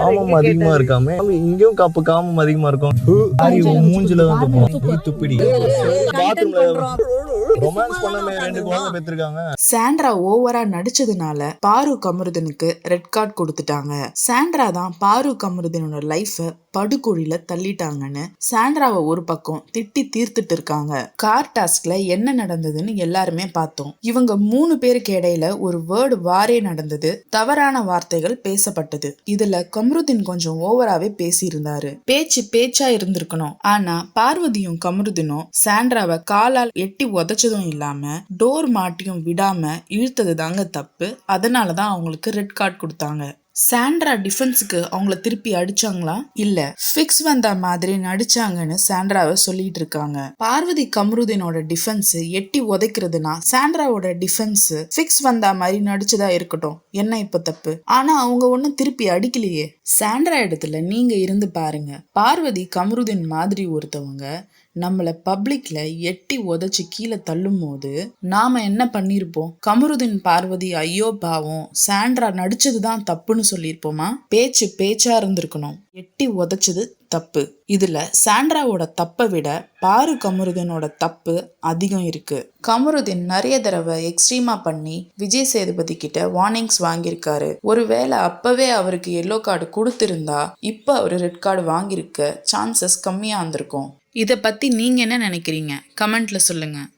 காமம் அதிகமா இருக்காமே, இங்கேயும் காமம் அதிகமா இருக்கும். மூஞ்சில வந்து போகும் துப்பிடி. பாத்ரூம்ல ரொமான்ஸ் பண்ணமே 2 குழந்தை பெற்றிருக்காங்க. சாண்ட்ரா ஓவரா நடிச்சதுனால பாரு கமருதனுக்கு ரெட் கார்டு கொடுத்துட்டாங்க. சாண்ட்ரா தான் பாரு கமருதனோட லைஃப படுகொழில தள்ளிட்டாங்கன்னு சாண்ட்ராவை ஒரு பக்கம் திட்டி தீர்த்துட்டு இருக்காங்க. கார் டாஸ்க்ல என்ன நடந்ததுன்னு எல்லாருமே பார்த்தோம். இவங்க 3 பேருக்கு இடையில ஒரு வேர்டு வாரே நடந்தது. தவறான வார்த்தைகள் பேசப்பட்டது. இதுல கமருதீன் கொஞ்சம் ஓவராவே பேசியிருந்தாரு. பேச்சா இருந்திருக்கணும். ஆனா பார்வதியும் கமருதீனும் சாண்ட்ராவை காலால் எட்டி உதைச்சதும் இல்லாம டோர் மாட்டியும் விடாம இழுத்தது தாங்க தப்பு. அதனாலதான் அவங்களுக்கு ரெட் கார்டு கொடுத்தாங்க. சாண்ட்ரா டிஃபென்ஸுக்கு அவங்கள திருப்பி அடிச்சாங்களா? இல்ல, ஃபிக்ஸ் வந்த மாதிரி நடிச்சாங்கன்னு சாண்ட்ராவை சொல்லிட்டு இருக்காங்க. பார்வதி கமருதீனோட டிஃபென்ஸ் எட்டி உதைக்கிறதுனா சாண்ட்ராவோட டிஃபென்ஸ் ஃபிக்ஸ் வந்த மாதிரி நடிச்சதா இருக்கட்டும், என்ன இப்ப தப்பு? ஆனா அவங்க ஒன்னும் திருப்பி அடிக்கலையே. சாண்ட்ரா இடத்துல நீங்க இருந்து பாருங்க. பார்வதி கமருதீன் மாதிரி ஒருத்தவங்க நம்மள பப்ளிக்ல எட்டி உதைச்சு கீழே தள்ளும் போது நாம என்ன பண்ணிருப்போம்? கமருதீன் பார்வதி ஐயோ பாவம் சாண்ட்ரா நடிச்சதுதான் தப்புன்னு சொல்லிருப்போமா? பேச்சா இருந்திருக்கணும். எட்டி உதைச்சது தப்பு. இதுல சாண்ட்ராவோட தப்பை விட பாரு கமருதீனோட தப்பு அதிகம் இருக்கு. கமருதீன் நிறைய தடவை எக்ஸ்ட்ரீமா பண்ணி விஜய் சேதுபதி கிட்ட வார்னிங்ஸ் வாங்கியிருக்காரு. ஒருவேளை அப்பவே அவருக்கு எல்லோ கார்டு கொடுத்திருந்தா இப்ப அவரு ரெட் கார்டு வாங்கியிருக்க சான்சஸ் கம்மியா இருந்திருக்கும். இதை பத்தி நீங்க என்ன நினைக்கிறீங்க? கமெண்ட்ல சொல்லுங்க.